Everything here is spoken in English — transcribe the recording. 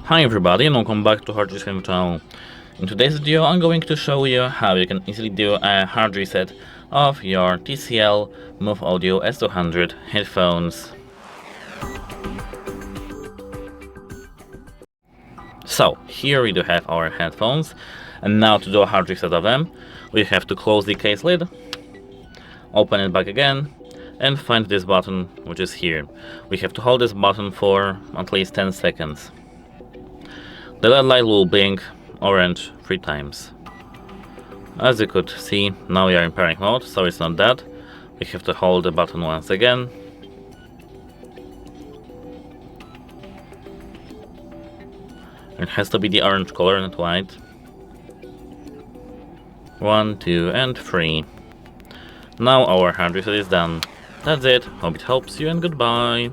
Hi everybody and welcome back to Hard Reset channel. In today's video I'm going to show you how you can easily do a hard reset of your TCL MoveAudio S200 headphones. So here we do have our headphones, and now to do a hard reset of them we have to close the case lid, open it back again, and find this button which is here. We have to hold this button for at least 10 seconds. The LED light will blink orange 3 times. As you could see, now we are in pairing mode, so it's not that. We have to hold the button once again. It has to be the orange color, not white. 1, 2, and 3. Now our hard reset is done. That's it. Hope it helps you and goodbye.